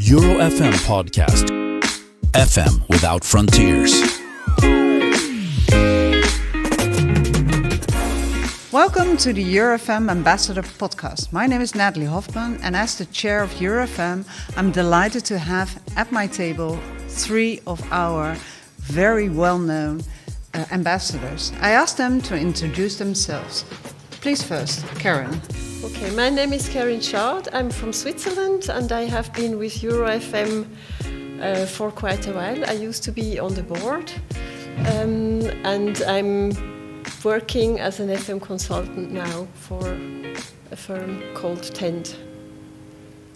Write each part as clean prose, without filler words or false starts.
EuroFM podcast. FM without frontiers. Welcome to the EuroFM Ambassador podcast. My name is Natalie Hofman, and as the chair of EuroFM, I'm delighted to have at my table three of our very well-known ambassadors. I asked them to introduce themselves. Please first, Karin. Okay, my name is Karin Schaad. I'm from Switzerland and I have been with EuroFM for quite a while. I used to be on the board and I'm working as an FM consultant now for a firm called Tend.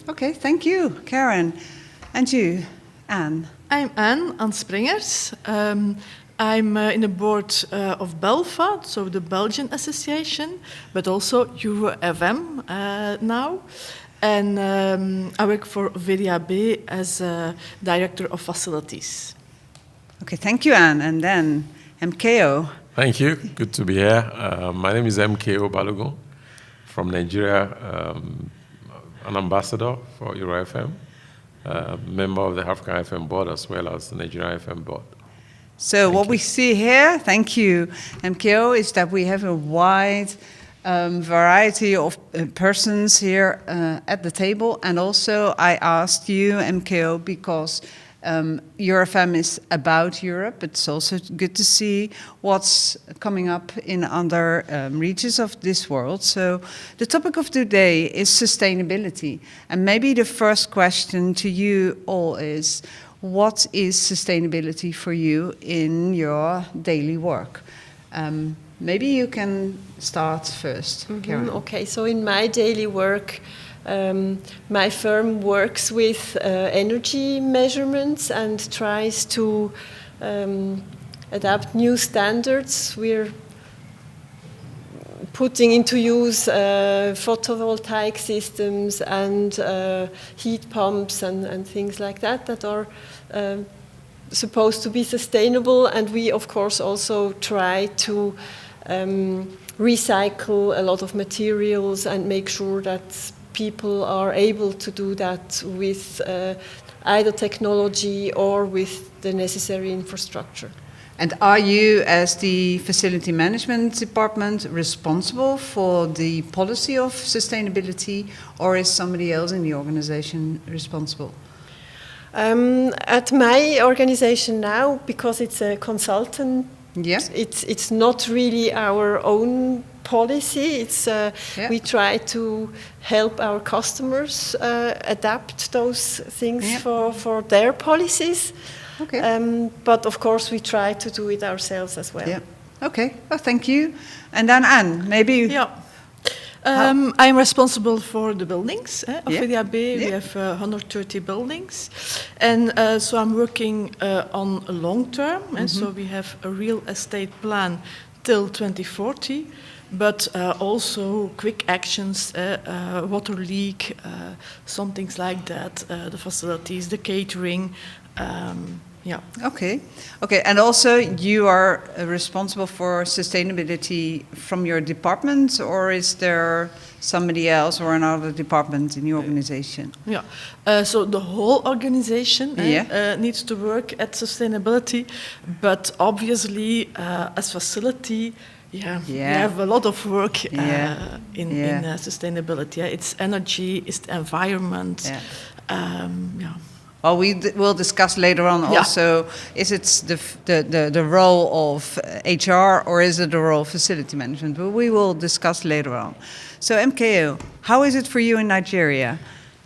Okay, thank you, Karin. And you, Anne? I'm Anne Sprenghers. I'm in the board of BELFA, so the Belgian association, but also EuroFM now. And I work for VDAB as director of facilities. Okay, thank you, Anne. And then MKO. Thank you. Good to be here. My name is MKO Balogon from Nigeria, an ambassador for EuroFM, member of the African FM board as well as the Nigerian FM board. So what we see here, thank you, MKO, is that we have a wide variety of persons here at the table. And also I asked you, MKO, because EuroFM is about Europe. It's also good to see what's coming up in other regions of this world. So the topic of today is sustainability. And maybe the first question to you all is, what is sustainability for you in your daily work? Maybe you can start first, Karin. Okay, so in my daily work, my firm works with energy measurements and tries to adapt new standards. We're putting into use photovoltaic systems and heat pumps and things like that are supposed to be sustainable. And we, of course, also try to recycle a lot of materials and make sure that people are able to do that with either technology or with the necessary infrastructure. And are you, as the facility management department, responsible for the policy of sustainability, or is somebody else in the organization responsible? At my organization now, because it's a consultant, it's not really our own policy. We try to help our customers adapt those things for their policies. Okay. But of course, we try to do it ourselves as well. Yeah. Okay. Well, thank you. And then Anne, maybe. Yeah. I'm responsible for the buildings of VDAB. We have 130 buildings, and so I'm working on a long term. And so we have a real estate plan till 2040. But also quick actions, water leak, some things like that, the facilities, the catering, Okay. And also you are responsible for sustainability from your department, or is there somebody else or another department in the organization? So the whole organization needs to work at sustainability, but obviously as facility, we have a lot of work in sustainability. It's energy, it's the environment. Well, we will discuss later on also, is it the role of HR or is it the role of facility management? But we will discuss later on. So MKO, how is it for you in Nigeria?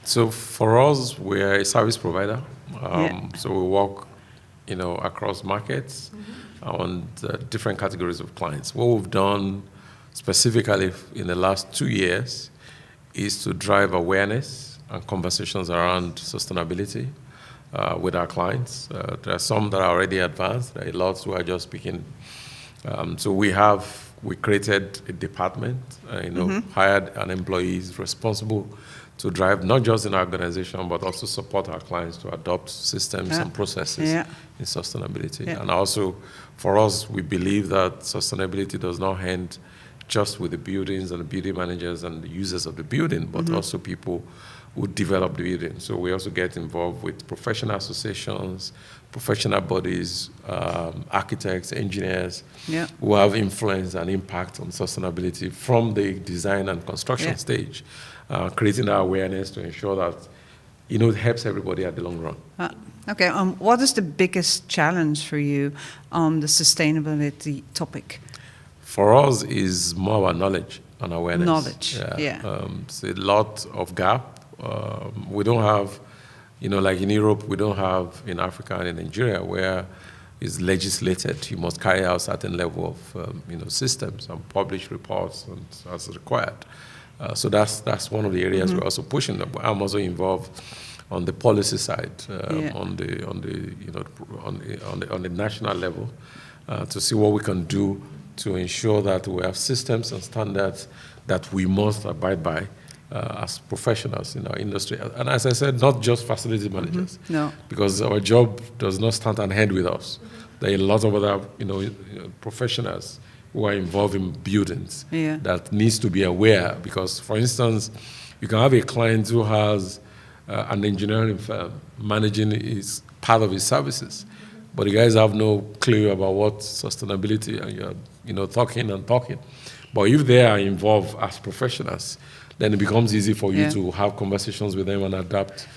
So for us, we're a service provider. So we work, across markets on different categories of clients. What we've done specifically in the last 2 years is to drive awareness and conversations around sustainability with our clients. There are some that are already advanced. There are lots who are just beginning. So we created a department, hired an employee responsible to drive not just in our organization, but also support our clients to adopt systems and processes in sustainability. And also, for us, we believe that sustainability does not end just with the buildings and the building managers and the users of the building, but also people who develop the building. So we also get involved with professional associations, professional bodies, architects, engineers, who have influence and impact on sustainability from the design and construction stage, creating that awareness to ensure that it helps everybody at the long run. Okay, what is the biggest challenge for you on the sustainability topic? For us, is more about knowledge and awareness. Knowledge, It's a lot of gap. We don't have, like in Europe, we don't have in Africa and in Nigeria where it's legislated. You must carry out certain level of, systems and publish reports as required. So that's one of the areas we're also pushing. I'm also involved on the policy side, on the national level, to see what we can do to ensure that we have systems and standards that we must abide by as professionals in our industry. And as I said, not just facility managers, because our job does not stand and end with us. There are a lot of other, professionals who are involved in buildings that needs to be aware. Because, for instance, you can have a client who has an engineering firm managing his part of his services, but the guys have no clue about what sustainability, and you're talking. But if they are involved as professionals, then it becomes easy for you to have conversations with them and adapt,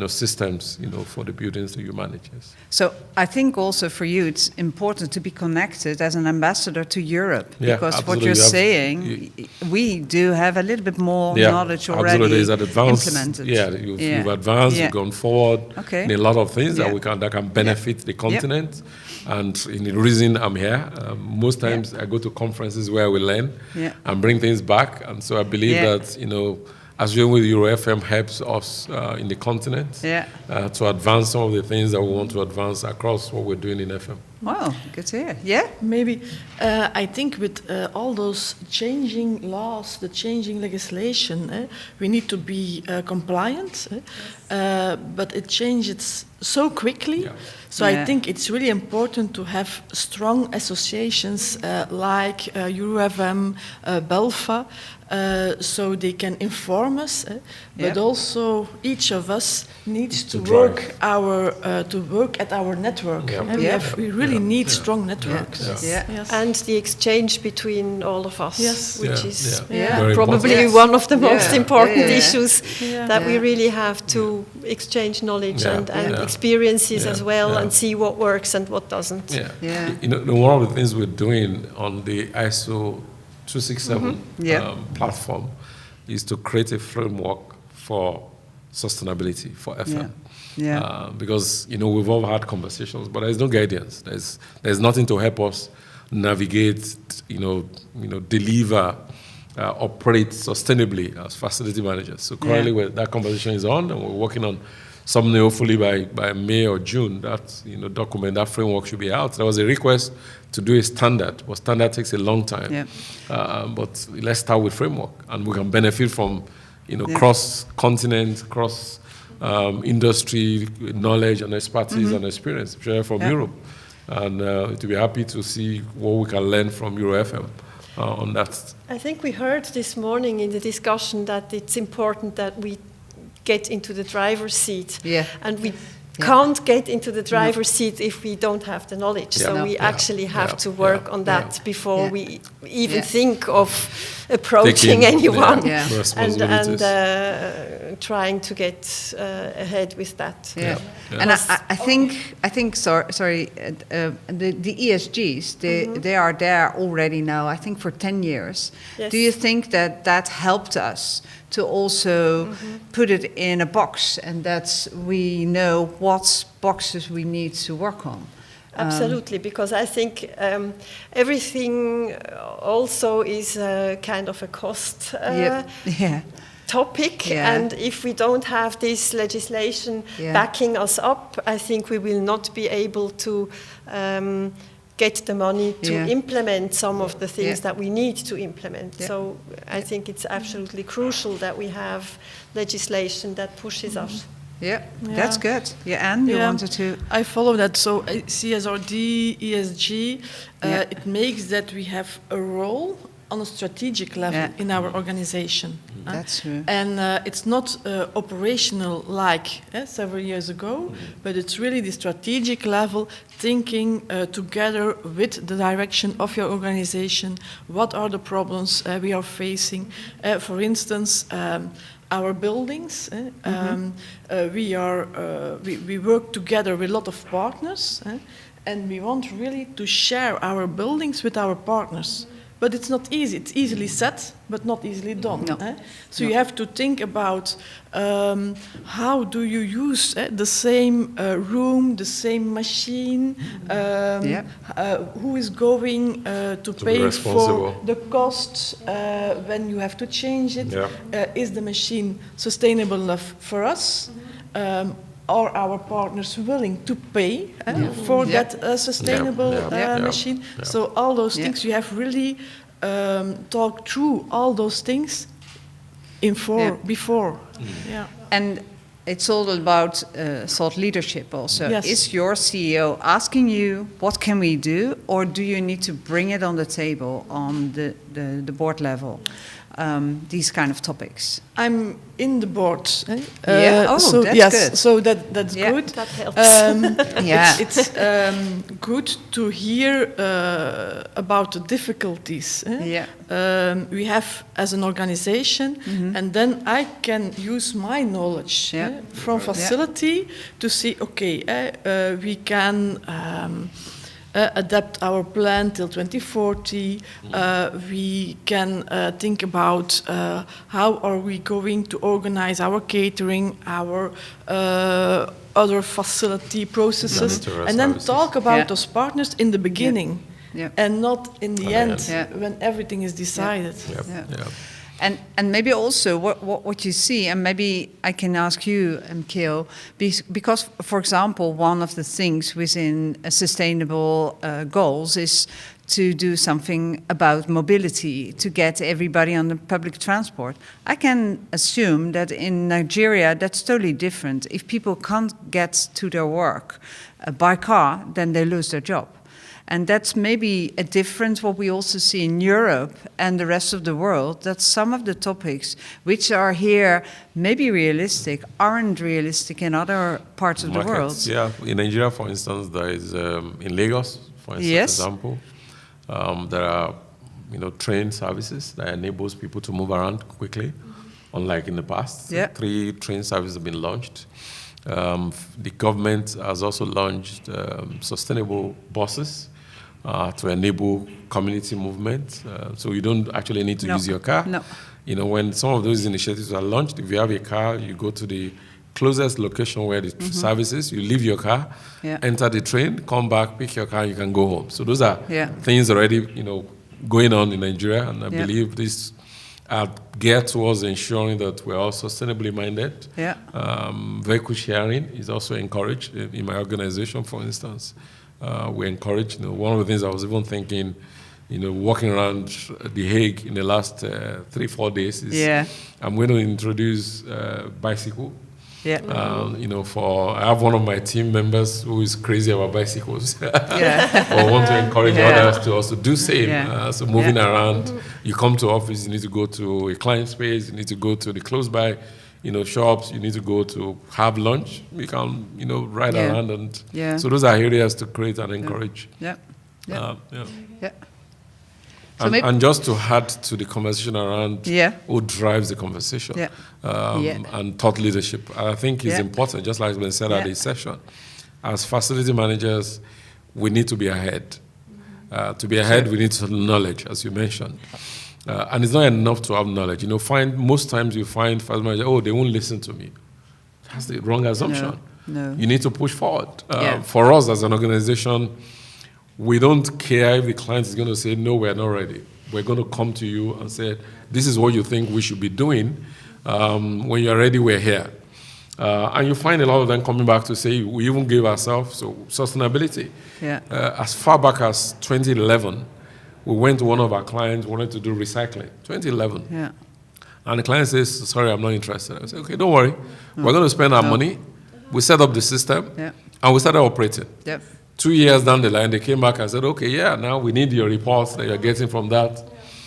systems, for the buildings that you manage. Yes. So I think also for you, it's important to be connected as an ambassador to Europe, because what you're saying, we do have a little bit more knowledge already implemented. You've advanced, you've gone forward in a lot of things that can benefit the continent. And in the reason I'm here, most times I go to conferences where we learn and bring things back. And so I believe that, as you're with EuroFM helps us in the continent to advance some of the things that we want to advance across what we're doing in FM. Wow, good to hear. Yeah? Maybe, I think with all those changing laws, the changing legislation, we need to be compliant, but it changes so quickly. Yeah. So I think it's really important to have strong associations like EuroFM, Belfa, so they can inform us, but also each of us needs to work at our network. We really need strong networks. Yes. And the exchange between all of us, which is probably one of the most important issues that we really have to exchange knowledge and experiences as well, and see what works and what doesn't. One of the things we're doing on the ISO 267 platform is to create a framework for sustainability for FM. Because we've all had conversations, but there's no guidance. There's nothing to help us navigate, deliver, operate sustainably as facility managers. So currently, that conversation is on, and we're working on something. Hopefully by May or June, that document, that framework should be out. There was a request to do a standard, but standard takes a long time. But let's start with framework, and we can benefit from cross-continent, industry knowledge and expertise and experience from Europe. And to be happy to see what we can learn from EuroFM on that. I think we heard this morning in the discussion that it's important that we get into the driver's seat. And we can't get into the driver's seat if we don't have the knowledge. So we actually have to work on that before we even think of approaching anyone and trying to get ahead with that. And I think sorry, the ESGs, they are there already now, I think for 10 years. Do you think that helped us to also put it in a box, and that we know what boxes we need to work on? Absolutely, because I think everything also is kind of a cost topic, and if we don't have this legislation backing us up, I think we will not be able to get the money to implement some of the things that we need to implement. So I think it's absolutely crucial that we have legislation that pushes us. That's good. Anne, you wanted to... I follow that. So CSRD, ESG, it makes that we have a role on a strategic level in our organization. That's true. And it's not operational like several years ago, but it's really the strategic level, thinking together with the direction of your organization, what are the problems we are facing. For instance, our buildings, we work together with a lot of partners, and we want really to share our buildings with our partners. But it's not easy. It's easily said, but not easily done. No. So you have to think about how do you use the same room, the same machine, who is going to pay for the cost when you have to change it. Is the machine sustainable enough for us? Are our partners willing to pay for that sustainable machine? So all those things, you have really talked through all those things before. And it's all about thought leadership also. Yes. Is your CEO asking you, what can we do? Or do you need to bring it on the table on the board level? These kind of topics. I'm in the board. So that's good. So that's good. That helps. It's good to hear about the difficulties we have as an organization, and then I can use my knowledge from facility to see, we can adapt our plan till 2040. We can think about how are we going to organize our catering, our other facility processes, and then talk about those partners in the beginning, and not in the end when everything is decided. And maybe also what you see, and maybe I can ask you, MKO, because, for example, one of the things within sustainable goals is to do something about mobility, to get everybody on the public transport. I can assume that in Nigeria that's totally different. If people can't get to their work by car, then they lose their job. And that's maybe a difference what we also see in Europe and the rest of the world, that some of the topics which are here maybe realistic aren't realistic in other parts of the world. Yeah, in Nigeria, for instance, there is, in Lagos, for example, there are train services that enables people to move around quickly, unlike in the past. 3 train services have been launched. The government has also launched sustainable buses to enable community movement. So you don't actually need to use your car. No. When some of those initiatives are launched, if you have a car, you go to the closest location where the service is, you leave your car, enter the train, come back, pick your car, and you can go home. So those are things already, going on in Nigeria, and I believe this are geared towards ensuring that we're all sustainably minded. Vehicle sharing is also encouraged in my organization, for instance. We encourage, one of the things I was even thinking, walking around The Hague in the last 3-4 days is I'm going to introduce bicycle. I have one of my team members who is crazy about bicycles. Or want to encourage others to also do same. So moving around, you come to office, you need to go to a client space, you need to go to the close by, shops, you need to go to have lunch. You can, ride around, and so those are areas to create and encourage. So and just to add to the conversation around who drives the conversation and thought leadership, I think is important, just like it's been said at this session. As facility managers, we need to be ahead. To be ahead, we need some knowledge, as you mentioned. And it's not enough to have knowledge. Most times you find facility managers, they won't listen to me. That's the wrong assumption. No. You need to push forward. For us as an organization, we don't care if the client is going to say, no, we're not ready. We're going to come to you and say, this is what you think we should be doing. When you're ready, we're here. And you find a lot of them coming back to say, we even gave ourselves sustainability. As far back as 2011, we went to one of our clients, wanted to do recycling. 2011. And the client says, sorry, I'm not interested. I say, okay, don't worry. We're going to spend our money. We set up the system, and we started operating. 2 years down the line, they came back and said, okay, now we need your reports that you're getting from that.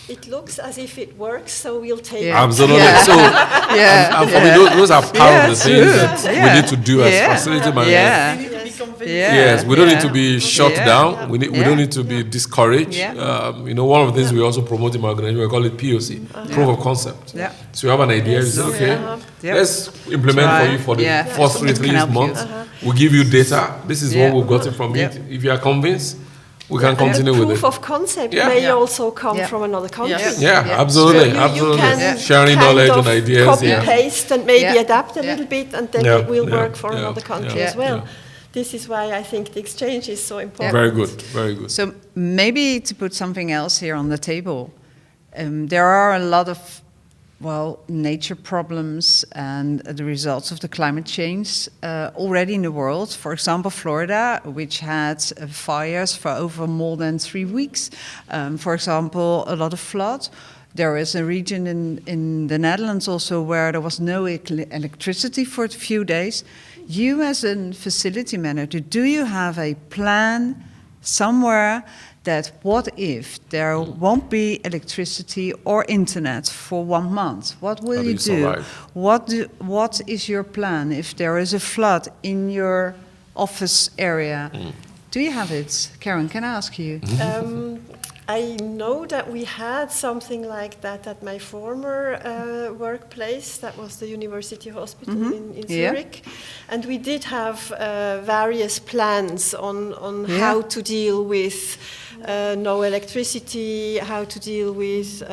It looks as if it works, so we'll take it. Absolutely. So, and for me, those are part of the things that we need to do as facility managers. Yes, we don't need to be shut down. We don't need to be discouraged. One of the things we also promote in my organization, we call it POC, proof of concept. So you have an idea, you say, okay, let's implement for you for the first 3 months. We'll give you data. This is what we've gotten from it. If you are convinced, we can continue with it. Proof of concept may also come from another country. Absolutely, so absolutely. You can sharing knowledge and ideas. Copy paste and maybe adapt a little bit, and then it will work for another country as well. This is why I think the exchange is so important. Very good, very good. So maybe to put something else here on the table, there are a lot of nature problems and the results of the climate change already in the world. For example, Florida, which had fires for over more than 3 weeks. For example, a lot of floods. There is a region in the Netherlands also where there was no electricity for a few days. You as a facility manager, do you have a plan somewhere that what if there won't be electricity or internet for 1 month? What will you do? What is your plan if there is a flood in your office area? Do you have it? Karin, can I ask you? I know that we had something like that at my former workplace. That was the University Hospital in Zurich. And we did have various plans on how to deal with no electricity, how to deal with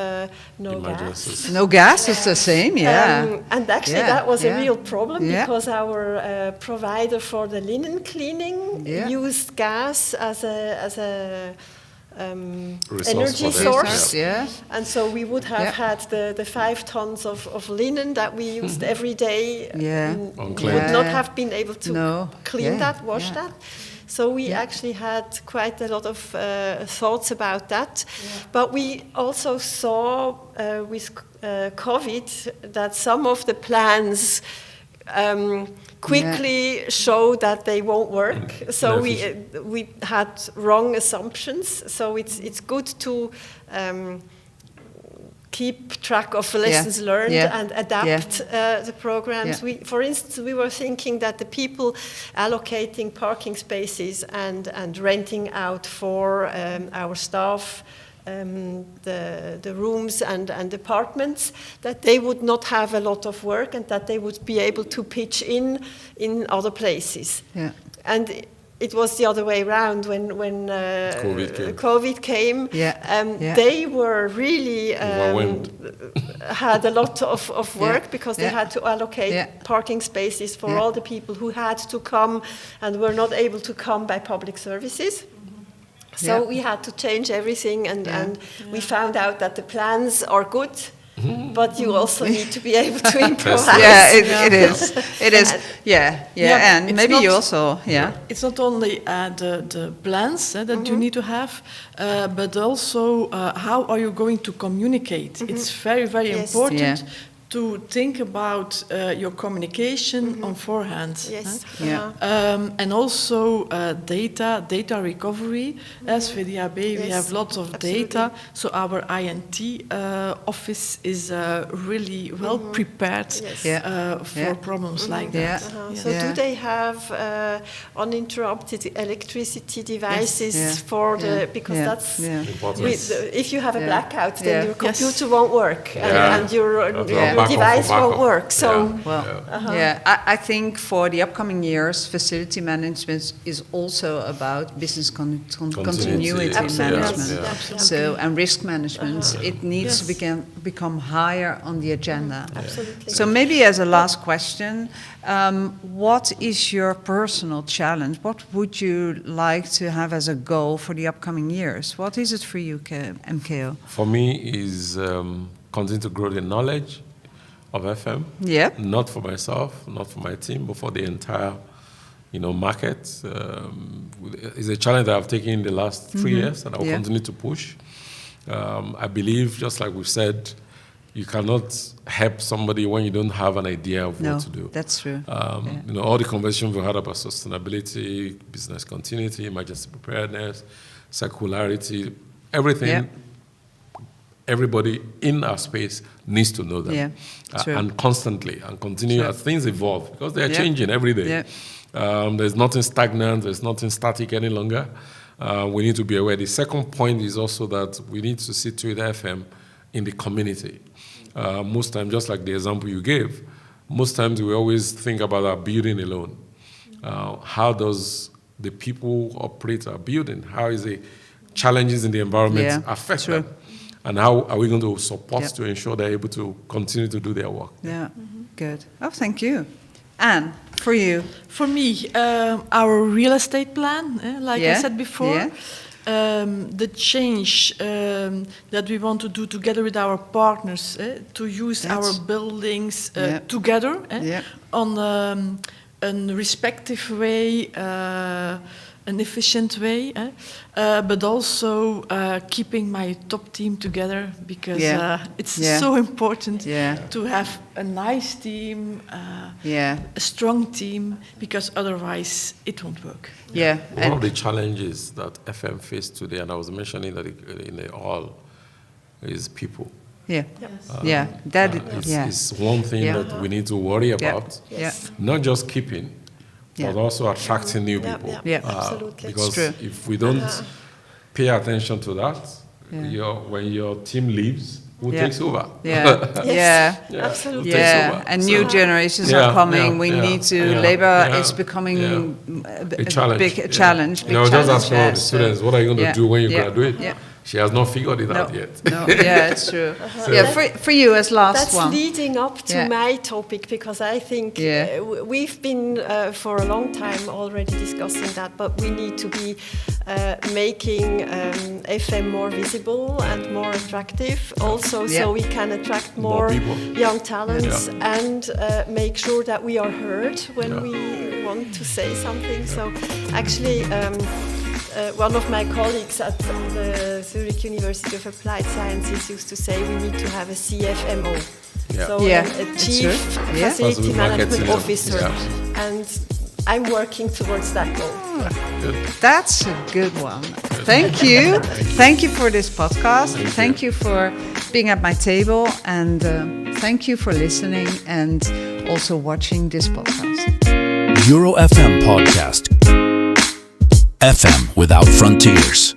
no gas. No gas, it's the same, and actually that was a real problem because our provider for the linen cleaning used gas as a energy source. And so we would have had the 5 tons of linen that we used every day. We would not have been able to clean that, wash that. So we actually had quite a lot of thoughts about that. But we also saw with COVID that some of the plans quickly show that they won't work. So we had wrong assumptions. So it's good to keep track of lessons learned and adapt the programs. For instance, we were thinking that the people allocating parking spaces and renting out for our staff the rooms and apartments, that they would not have a lot of work and that they would be able to pitch in other places. And it was the other way around when COVID came. They were really had a lot of work because they had to allocate parking spaces for all the people who had to come and were not able to come by public services. So we had to change everything, and we found out that the plans are good, but you also need to be able to improvise. It is. And maybe you also, It's not only the plans that you need to have, but also how are you going to communicate? It's very, very important to think about your communication on forehand. And also data recovery. As VDAB, we have lots of data, so our INT office is really well prepared for problems like that. So do they have uninterrupted electricity devices for the, because that's, if you have a blackout, then your computer won't work and your device won't work. So, I think for the upcoming years, facility management is also about business continuity management. So, and risk management, it needs to become higher on the agenda. Absolutely. So, maybe as a last question, what is your personal challenge? What would you like to have as a goal for the upcoming years? What is it for you, MKO? For me, is continue to grow the knowledge of FM. Not for myself, not for my team, but for the entire, market. It's a challenge that I've taken in the last 3 years, and I will continue to push. I believe, just like we've said, you cannot help somebody when you don't have an idea of what to do. That's true. All the conversations we had about sustainability, business continuity, emergency preparedness, circularity, everything everybody in our space needs to know them. Yeah, true. And constantly and continue as things evolve, because they're changing every day. Yeah. There's nothing stagnant, there's nothing static any longer. We need to be aware. The second point is also that we need to situate FM in the community. Most times, just like the example you gave, most times we always think about our building alone. How does the people who operate our building, how is the challenges in the environment affect them? And how are we going to support to ensure they're able to continue to do their work? Yeah, good. Oh, thank you. Anne, for you? For me, our real estate plan, like I said before, the change that we want to do together with our partners, to use our buildings together on a respective way, an efficient way, but also keeping my top team together, because it's so important to have a nice team, a strong team, because otherwise it won't work. Yeah. One of the challenges that FM face today, and I was mentioning that in the hall, is people. Yeah. Yes. That is one thing that we need to worry about. Not just keeping, but also attracting new people. Absolutely. Because if we don't pay attention to that, when your team leaves, who takes over? Absolutely. Yeah, and new generations are coming. We need to. Labor is becoming a challenge. Big challenge. I was just asking all the students, what are you going to do when you graduate? Yeah. She has not figured it out yet. No, it's true. For you as last one. That's leading up to my topic, because I think we've been for a long time already discussing that, but we need to be making FM more visible and more attractive, also so we can attract more young talents and make sure that we are heard when we want to say something. So actually, one of my colleagues at the Zurich University of Applied Sciences used to say we need to have a CFMO, so a Chief Facility Management Officer, and I'm working towards that goal. That's a good one. Thank you. Thank you for this podcast. Thank you for being at my table, and thank you for listening and also watching this podcast. EuroFM podcast. FM without frontiers.